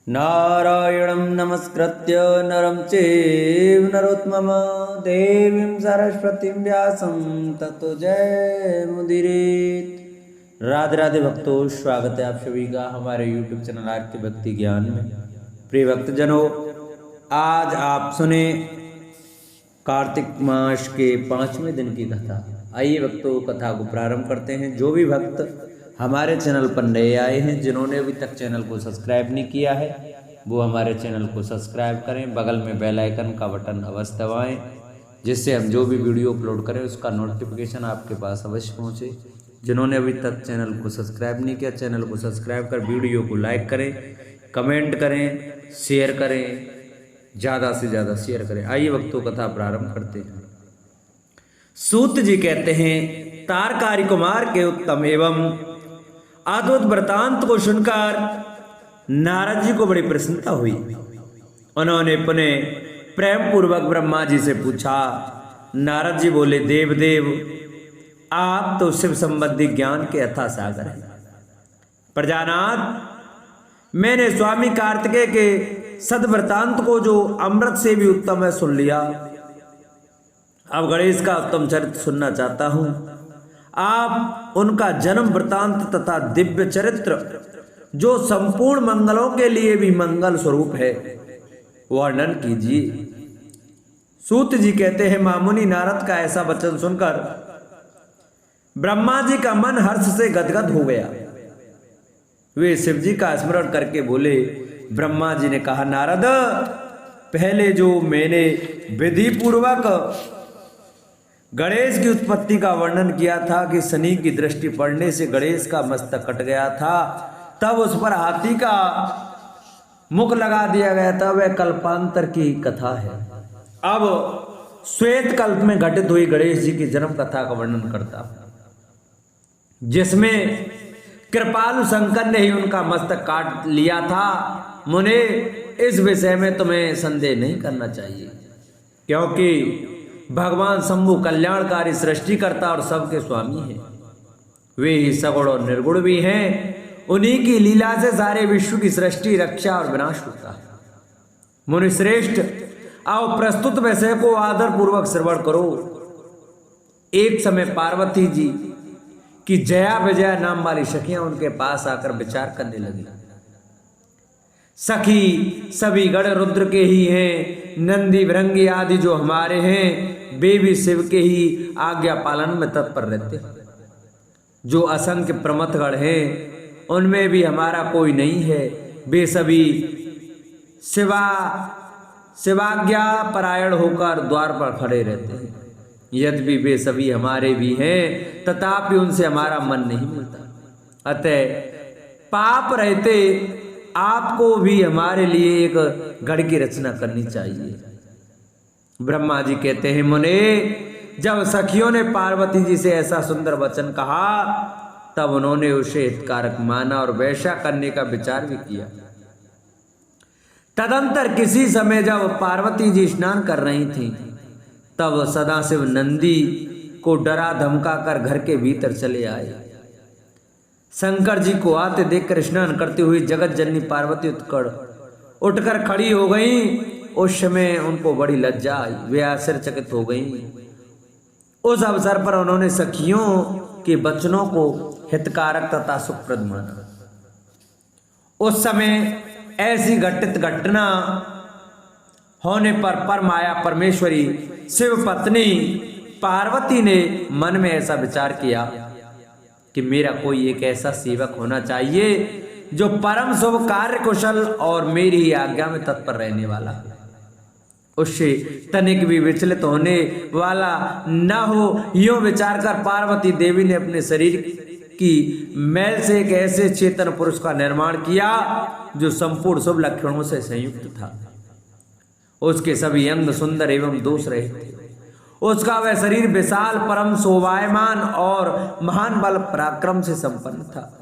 नारायणं नमस्कृत्य नरं चैव नरोत्तमं देवीं सरस्वतीं व्यासं ततो जयमुदीरयेत्। राधे राधे भक्तों, स्वागत है आप सभी का हमारे YouTube चैनल आर के भक्ति ज्ञान में। प्रिय भक्तजनों, आज आप सुने कार्तिक मास के 5वें दिन की कथा। आइए भक्तों, कथा को प्रारंभ करते हैं। जो भी भक्त हमारे चैनल पर नए आए हैं, जिन्होंने अभी तक चैनल को सब्सक्राइब नहीं किया है, वो हमारे चैनल को सब्सक्राइब करें। बगल में बेल आइकन का बटन अवश्य दबाएं, जिससे हम जो भी वीडियो अपलोड करें उसका नोटिफिकेशन आपके पास अवश्य पहुंचे। जिन्होंने अभी तक चैनल को सब्सक्राइब नहीं किया, चैनल को सब्सक्राइब कर वीडियो को लाइक करें, कमेंट करें, शेयर करें, ज़्यादा से ज़्यादा शेयर करें। आइए भक्तों, कथा प्रारंभ करते हैं। सूत जी कहते हैं, तारकारी कुमार के उत्तम एवं अद्भुत वृतांत को सुनकर नारद जी को बड़ी प्रसन्नता हुई। उन्होंने पुनः प्रेम पूर्वक ब्रह्मा जी से पूछा। नारद जी बोले, देवदेव, आप तो शिव संबंधी ज्ञान के अथाह सागर हैं। प्रजानाथ, मैंने स्वामी कार्तिकेय के सदवृतांत को, जो अमृत से भी उत्तम है, सुन लिया। अब गणेश का उत्तम चरित्र सुनना चाहता हूं। आप उनका जन्म वृतांत तथा दिव्य चरित्र, जो संपूर्ण मंगलों के लिए भी मंगल स्वरूप है, वर्णन कीजिए। सूत जी कहते हैं, मामुनि नारद का ऐसा वचन सुनकर ब्रह्मा जी का मन हर्ष से गदगद हो गया। वे शिव जी का स्मरण करके बोले। ब्रह्मा जी ने कहा, नारद, पहले जो मैंने विधि पूर्वक गणेश की उत्पत्ति का वर्णन किया था कि शनि की दृष्टि पड़ने से गणेश का मस्तक कट गया था, तब उस पर हाथी का मुख लगा दिया गया था, वह कल्पांतर की कथा है। अब श्वेत कल्प में घटित हुई गणेश जी की जन्म कथा का वर्णन करता, जिसमें कृपालु शंकर ने ही उनका मस्तक काट लिया था। मुने, इस विषय में तुम्हें संदेह नहीं करना चाहिए, क्योंकि भगवान शंभु कल्याणकारी सृष्टिकर्ता और सबके स्वामी हैं। वे ही सगुण और निर्गुण भी हैं। उन्हीं की लीला से सारे विश्व की सृष्टि, रक्षा और विनाश होता है। मुनि श्रेष्ठ, आओ प्रस्तुत विषय को आदर पूर्वक श्रवण करो। एक समय पार्वती जी की जया विजया नाम वाली सखियां उनके पास आकर विचार करने लगी। सखी सभी गण रुद्र के ही हैं, नंदी भृंगी आदि जो हमारे हैं, वे भी शिव के ही आज्ञा पालन में तत्पर रहते हैं। जो असंख्य प्रमथगण हैं, उनमें भी हमारा कोई नहीं है। वे सभी शिवाज्ञा परायण होकर द्वार पर खड़े रहते हैं। यद्यपि वे सभी हमारे भी हैं, तथापि उनसे हमारा मन नहीं मिलता। अतः पाप रहते आपको भी हमारे लिए एक गढ़ की रचना करनी चाहिए। ब्रह्मा जी कहते हैं, मुने, जब सखियों ने पार्वती जी से ऐसा सुंदर वचन कहा, तब उन्होंने उसे हितकारक माना और वैसा करने का विचार भी किया। तदंतर किसी समय जब पार्वती जी स्नान कर रही थीं, तब सदाशिव नंदी को डरा धमका कर घर के भीतर चले आए। शंकर जी को आते देखकर स्नान करती हुई जगत जननी पार्वती उठकर खड़ी हो गई। उस समय उनको बड़ी लज्जा आई, वे आश्चर्यचकित हो गईं। उस अवसर पर उन्होंने सखियों के वचनों को हितकारक तथा सुखप्रद माना। उस समय ऐसी घटित घटना होने पर परमाया परमेश्वरी शिव पत्नी पार्वती ने मन में ऐसा विचार किया कि मेरा कोई एक ऐसा सेवक होना चाहिए जो परम शुभ कार्य कुशल और मेरी ही आज्ञा में तत्पर रहने वाला, उससे तनिक भी विचलित होने वाला न हो। यूं विचार कर पार्वती देवी ने अपने शरीर की मैल से एक ऐसे चेतन पुरुष का निर्माण किया जो संपूर्ण शुभ लक्षणों से संयुक्त था। उसके सभी अंग सुंदर एवं दोष रहित थे। उसका वह शरीर विशाल, परम शोभायमान और महान बल पराक्रम से संपन्न था।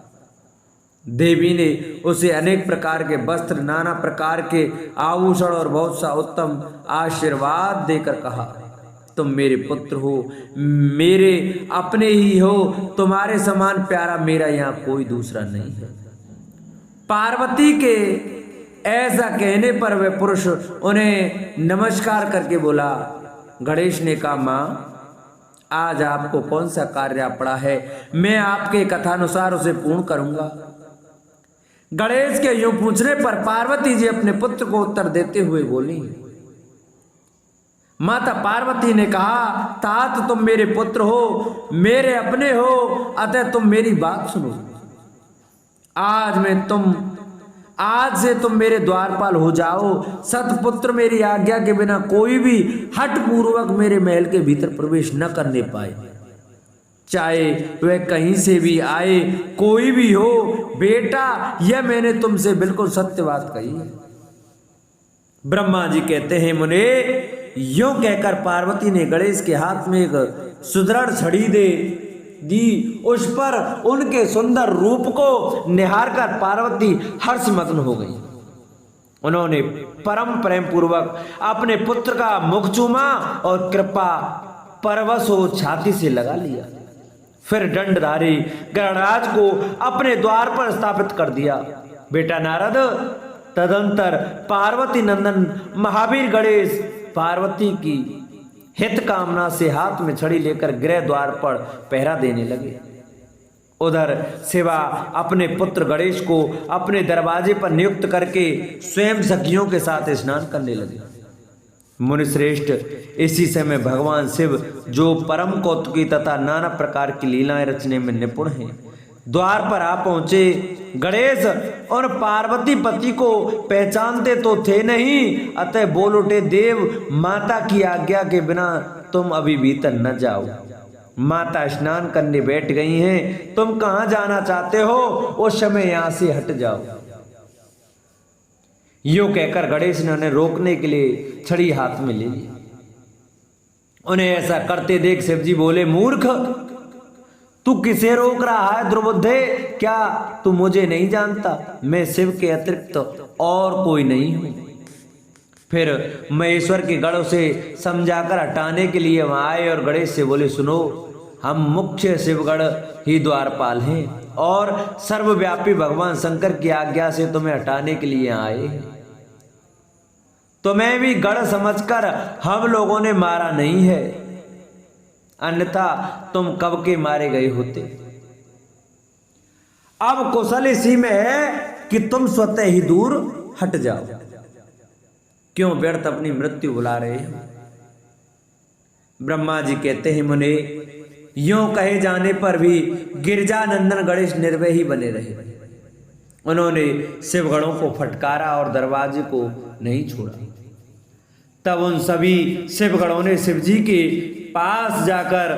देवी ने उसे अनेक प्रकार के वस्त्र, नाना प्रकार के आभूषण और बहुत सा उत्तम आशीर्वाद देकर कहा, तुम मेरे पुत्र हो, मेरे अपने ही हो, तुम्हारे समान प्यारा मेरा यहाँ कोई दूसरा नहीं है। पार्वती के ऐसा कहने पर वह पुरुष उन्हें नमस्कार करके बोला। गणेश ने कहा, माँ आज आपको कौन सा कार्य पड़ा है, मैं आपके कथानुसार उसे पूर्ण करूंगा। गणेश के यूं पूछने पर पार्वती जी अपने पुत्र को उत्तर देते हुए बोली। माता पार्वती ने कहा, तात तुम मेरे पुत्र हो, मेरे अपने हो, अतः तुम मेरी बात सुनो। आज से तुम मेरे द्वारपाल हो जाओ। सतपुत्र मेरी आज्ञा के बिना कोई भी हठ पूर्वक मेरे महल के भीतर प्रवेश न करने पाए, चाहे वह कहीं से भी आए, कोई भी हो। बेटा, यह मैंने तुमसे बिल्कुल सत्य बात कही है। ब्रह्मा जी कहते हैं, मुने यूं कहकर पार्वती ने गणेश के हाथ में एक सुदृढ़ छड़ी दे दी। उस पर उनके सुंदर रूप को निहार कर पार्वती हर्षमग्न हो गई। उन्होंने परम प्रेम पूर्वक अपने पुत्र का मुख चूमा और कृपा परवश हो छाती से लगा लिया। फिर दंडधारी गणराज को अपने द्वार पर स्थापित कर दिया। बेटा नारद, तदंतर पार्वती नंदन महावीर गणेश पार्वती की हित कामना से हाथ में छड़ी लेकर गृह द्वार पर पहरा देने लगे। उधर शिवा अपने पुत्र गणेश को अपने दरवाजे पर नियुक्त करके स्वयं सखियों के साथ स्नान करने लगे। मुनिश्रेष्ठ, इसी समय भगवान शिव, जो परम कौतुकी तथा नाना प्रकार की लीलाएं रचने में निपुण हैं, द्वार पर आ पहुंचे। गणेश और पार्वती पति को पहचानते तो थे नहीं, अतः बोल उठे, देव माता की आज्ञा के बिना तुम अभी भीतर न जाओ। माता स्नान करने बैठ गई हैं, तुम कहां जाना चाहते हो, उस समय यहां से हट जाओ। यूं कहकर गणेश ने उन्हें रोकने के लिए छड़ी हाथ में ले ली। उन्हें ऐसा करते देख शिवजी बोले, मूर्ख, तू किसे रोक रहा है दुर्बुद्धे? क्या तू मुझे नहीं जानता? मैं शिव के अतिरिक्त और कोई नहीं हूं। फिर महेश्वर के गढ़ से समझाकर हटाने के लिए वहां आए और गणेश से बोले, सुनो, हम मुख्य शिवगढ़ ही द्वारपाल हैं और सर्वव्यापी भगवान शंकर की आज्ञा से तुम्हें हटाने के लिए आए। तुम्हें भी गढ़ समझकर हम लोगों ने मारा नहीं है, अन्यथा तुम कब के मारे गए होते। अब कुशल इसी में है कि तुम स्वतः ही दूर हट जाओ। क्यों व्यर्थ अपनी मृत्यु बुला रहे हो? ब्रह्मा जी कहते हैं, मुने यूं कहे जाने पर भी गिरजानंदन गणेश निर्भय ही बने रहे। उन्होंने शिवगणों को फटकारा और दरवाजे को नहीं छोड़ा। तब उन सभी शिवगणों ने शिवजी के पास जाकर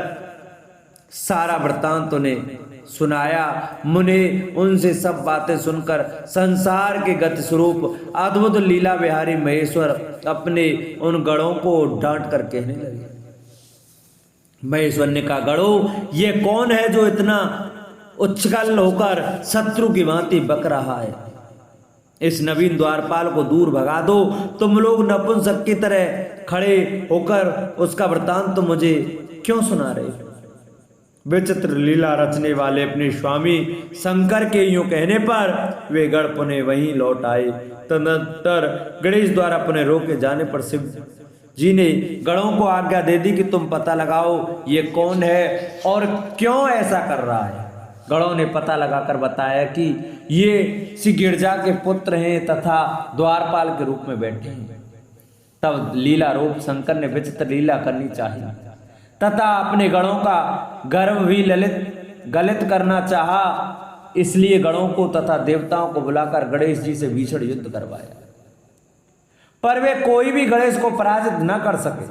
सारा वृत्तांत उन्हें सुनाया। मुने उनसे सब बातें सुनकर संसार के गति स्वरूप अद्भुत लीला विहारी महेश्वर अपने उन गणों को डांट कर कहने लगे। महेश्वर ने कहा, गणों, ये कौन है जो इतना उच्छल होकर शत्रु की भांति बक रहा है? इस नवीन द्वारपाल को दूर भगा दो। तुम लोग नपुंसक की तरह खड़े होकर उसका वृत्तांत तो मुझे क्यों सुना रहे? विचित्र लीला रचने वाले अपने स्वामी शंकर के यूं कहने पर वे गढ़ पुनः वहीं लौट आए। तदनंतर गणेश द्वारा अपने रोके जाने पर शिव जी ने गणों को आज्ञा दे दी कि तुम पता लगाओ ये कौन है और क्यों ऐसा कर रहा है। गणों ने पता लगाकर बताया कि ये श्री गिरजा के पुत्र हैं तथा द्वारपाल के रूप में बैठे हैं। तब लीला रूप शंकर ने विचित्र लीला करनी चाहिए तथा अपने गणों का गर्व भी गलित करना चाहा। इसलिए गणों को तथा देवताओं को बुलाकर गणेश जी से भीषण युद्ध करवाया, पर वे कोई भी गणेश को पराजित न कर सके।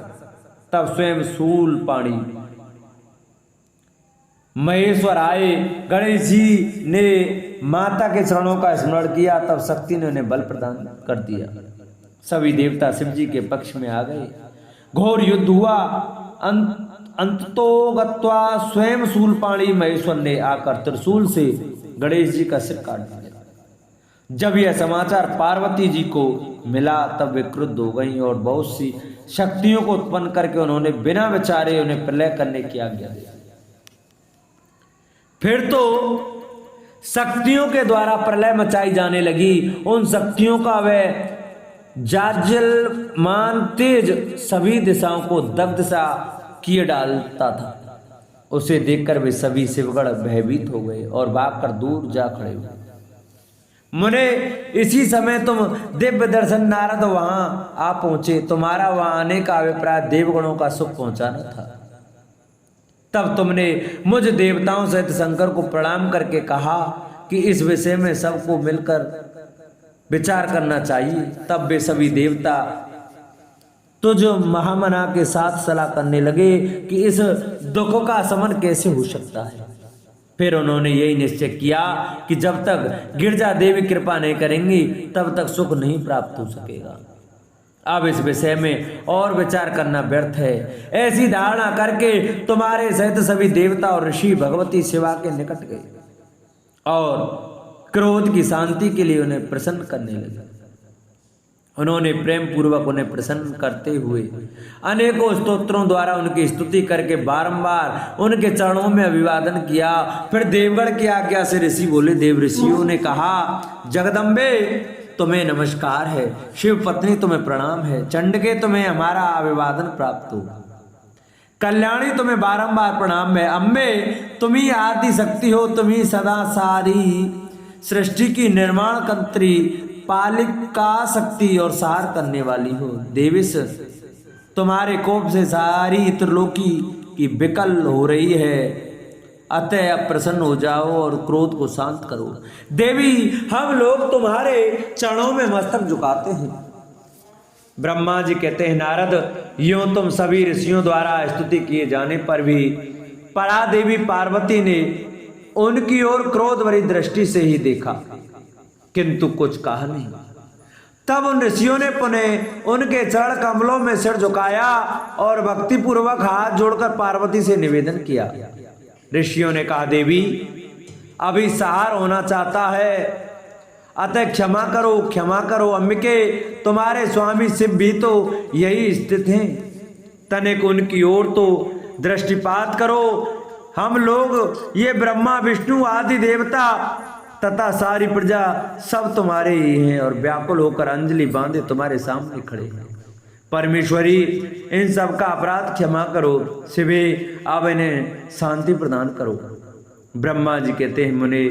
तब स्वयं शूल पाणी महेश्वर आए। गणेश जी ने माता के चरणों का स्मरण किया। तब शक्ति ने उन्हें बल प्रदान कर दिया। सभी देवता शिव जी के पक्ष में आ गए। घोर युद्ध हुआ। अंततो गत्वा स्वयं शूलपाणी महेश्वर ने आकर त्रिशूल से गणेश जी का सिर काट दिया। जब यह समाचार पार्वती जी को मिला तब वे क्रुद्ध हो गईं और बहुत सी शक्तियों को उत्पन्न करके उन्होंने बिना विचारे उन्हें प्रलय करने की आज्ञा दी। फिर तो शक्तियों के द्वारा प्रलय मचाई जाने लगी। उन शक्तियों का वह जाज्वल्यमान तेज सभी दिशाओं को दग्ध सा किए डालता था। उसे देखकर वे सभी शिवगण भयभीत हो गए और भागकर दूर जा खड़े हुए। मुने, इसी समय तुम दिव्य दर्शन नारद वहां आ पहुंचे। तुम्हारा वहां आने का अभिप्राय देवगणों का सुख पहुंचाना था। तब तुमने मुझ देवताओं सहित शंकर को प्रणाम करके कहा कि इस विषय में सबको मिलकर विचार करना चाहिए। तब वे सभी देवता तुझ महामना के साथ सलाह करने लगे कि इस दुख का शमन कैसे हो सकता है। फिर उन्होंने यही निश्चय किया कि जब तक गिरजा देवी कृपा नहीं करेंगी तब तक सुख नहीं प्राप्त हो सकेगा। अब इस विषय में और विचार करना व्यर्थ है। ऐसी धारणा करके तुम्हारे सहित सभी देवता और ऋषि भगवती शिवा के निकट गए और क्रोध की शांति के लिए उन्हें प्रसन्न करने लगे। उन्होंने प्रेम पूर्वक उन्हें प्रसन्न करते हुए अनेकों स्तोत्रों द्वारा उनकी स्तुति करके बारंबार उनके चरणों में अभिवादन किया। फिर देवगण की आज्ञा से ऋषि बोले। देव ऋषियों ने कहा, जगदम्बे तुम्हें नमस्कार है, शिव पत्नी तुम्हें प्रणाम है, चंडके तुम्हें हमारा अभिवादन प्राप्त हो, कल्याणी तुम्हें बारंबार प्रणाम है, अम्बे तुम ही आदि शक्ति हो, तुम ही सदा सारी सृष्टि की निर्माण कंत्री, पालिका शक्ति और सार करने वाली हो। देविश तुम्हारे कोप से सारी त्रिलोकी की विकल हो रही है, अतः अब प्रसन्न हो जाओ और क्रोध को शांत करो। देवी, हम लोग तुम्हारे चरणों में मस्तक झुकाते हैं। ब्रह्मा जी कहते हैं, नारद, यूं तुम सभी ऋषियों द्वारा स्तुति किए जाने पर भी परा देवी पार्वती ने उनकी ओर क्रोध भरी दृष्टि से ही देखा, किंतु कुछ कहा नहीं। तब उन ऋषियों ने पुनः उनके चरण कमलों में सिर झुकाया और भक्ति पूर्वक हाथ जोड़कर पार्वती से निवेदन किया। ऋषियों ने कहा, देवी, अभी सहार होना चाहता है, अतः क्षमा करो, क्षमा करो। अंबिके, तुम्हारे स्वामी शिव भी तो यही स्थित हैं, तनिक उनकी ओर तो दृष्टिपात करो। हम लोग ये ब्रह्मा विष्णु आदि देवता तथा सारी प्रजा सब तुम्हारे ही हैं और व्याकुल होकर अंजलि बांधे तुम्हारे सामने खड़े हैं। परमेश्वरी, इन सब का अपराध क्षमा करो। शिवे, अब इन्हें शांति प्रदान करो। ब्रह्मा जी कहते हैं, मुने,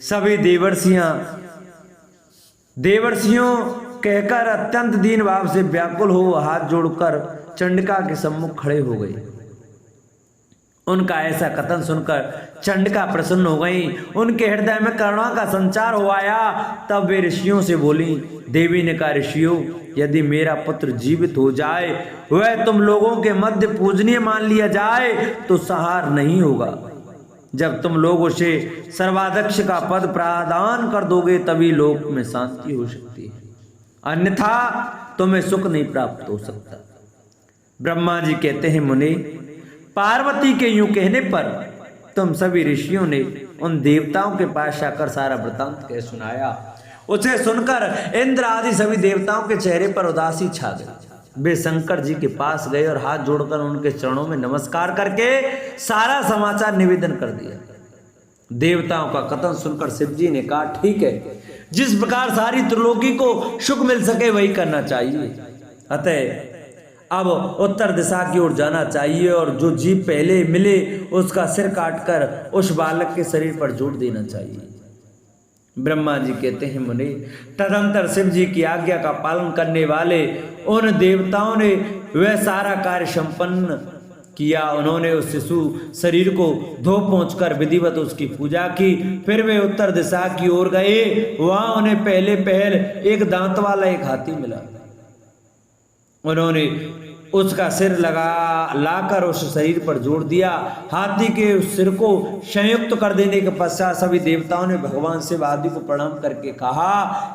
सभी देवर्षियों कहकर अत्यंत दीन भाव से व्याकुल हो हाथ जोड़कर चंडिका के सम्मुख खड़े हो गए। उनका ऐसा कथन सुनकर चंडिका प्रसन्न हो गई, उनके हृदय में करुणा का संचार हो आया। तब वे ऋषियों से बोली। देवी ने कहा, ऋषियों, यदि मेरा पुत्र जीवित हो जाए, वह तुम लोगों के मध्य पूजनीय मान लिया जाए तो संहार नहीं होगा। जब तुम लोग उसे सर्वाध्यक्ष का पद प्रदान कर दोगे तभी लोक में शांति हो सकती है, अन्यथा तुम्हें सुख नहीं प्राप्त हो सकता। ब्रह्मा जी कहते हैं, मुनि, पार्वती के यूं कहने पर तुम सभी ऋषियों ने उन देवताओं के पास जाकर सारा वृतांत कह सुनाया। उसे सुनकर इंद्र आदि सभी देवताओं के चेहरे पर उदासी छा गई। वे शंकर जी के पास गए और हाथ जोड़कर उनके चरणों में नमस्कार करके सारा समाचार निवेदन कर दिया। देवताओं का कथन सुनकर शिव जी ने कहा, ठीक है, जिस प्रकार सारी त्रिलोकी को सुख मिल सके वही करना चाहिए। अतः अब उत्तर दिशा की ओर जाना चाहिए और जो जीव पहले मिले उसका सिर काटकर उस बालक के शरीर पर जोड़ देना चाहिए। ब्रह्मा जी कहते हैं, मुनि, तदंतर शिव जी की आज्ञा का पालन करने वाले उन देवताओं ने वह सारा कार्य संपन्न किया। उन्होंने उस शिशु शरीर को धो पहुंचकर विधिवत उसकी पूजा की। फिर वे उत्तर दिशा की ओर गए। वहां उन्हें पहले पहल एक दांत वाला एक हाथी मिला। उन्होंने उसका सिर लाकर उस शरीर पर जोड़ दिया। हाथी के उस सिर को संयुक्त कर देने के पश्चात सभी देवताओं ने भगवान शिव आदि को प्रणाम करके कहा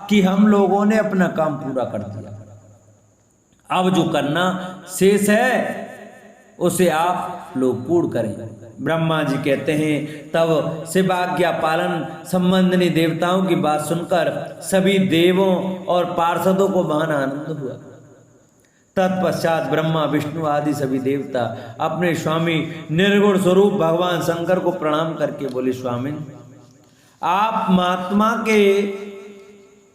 कि हम लोगों ने अपना काम पूरा कर दिया, अब जो करना शेष है उसे आप लोग पूर्ण करें। ब्रह्मा जी कहते हैं, तब शिवाज्ञा पालन संबंधी देवताओं की बात सुनकर सभी देवों और पार्षदों को महान आनंद हुआ। तत्पश्चात ब्रह्मा विष्णु आदि सभी देवता अपने स्वामी निर्गुण स्वरूप भगवान शंकर को प्रणाम करके बोले, स्वामी, आप महात्मा के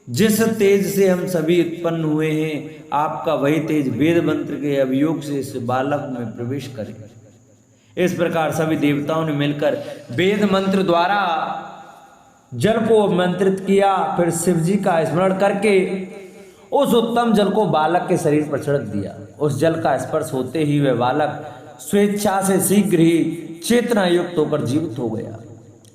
जिस तेज से हम सभी उत्पन्न हुए हैं, आपका वही तेज वेद मंत्र के अभियोग से इस बालक में प्रवेश करे। इस प्रकार सभी देवताओं ने मिलकर वेद मंत्र द्वारा जल को मंत्रित किया। फिर शिव जी का स्मरण करके उस उत्तम जल को बालक के शरीर पर छिड़क दिया। उस जल का स्पर्श होते ही वह बालक स्वेच्छा से शीघ्र ही चेतना युक्त होकर जीवित हो गया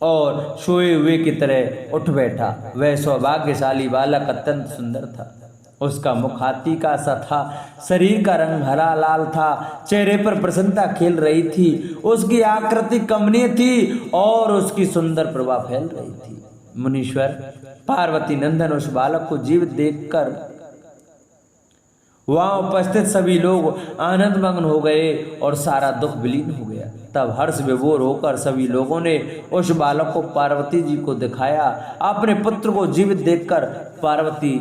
और सोए हुए की तरह उठ बैठा। वह सौभाग्यशाली बालक अत्यंत सुंदर था। उसका मुख हाथी का सा था, शरीर का रंग हरा लाल था, चेहरे पर प्रसन्नता खेल रही थी, उसकी आकृति कमनीय थी और उसकी सुंदर प्रभा फैल रही थी। मुनीश्वर पार्वती नंदन उस बालक को जीवित देखकर वहां उपस्थित सभी लोग आनंद मग्न हो गए और सारा दुख विलीन हो गया। तब हर्ष विभोर होकर सभी लोगों ने उस बालक को पार्वती जी को दिखाया। अपने पुत्र को जीवित देखकर पार्वती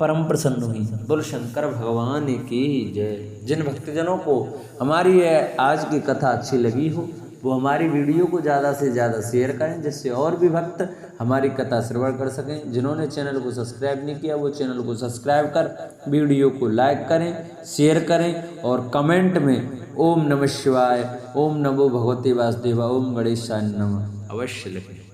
परम प्रसन्न हुई। बोल शंकर भगवान की जय। जिन भक्तजनों को हमारी आज की कथा अच्छी लगी हो वो हमारी वीडियो को ज़्यादा से ज़्यादा शेयर करें, जिससे और भी भक्त हमारी कथा श्रवण कर सकें। जिन्होंने चैनल को सब्सक्राइब नहीं किया वो चैनल को सब्सक्राइब कर वीडियो को लाइक करें, शेयर करें और कमेंट में ओम नमः शिवाय, ओम नमो भगवते वासुदेवा, ओम गणेशाय नमः अवश्य लिखें।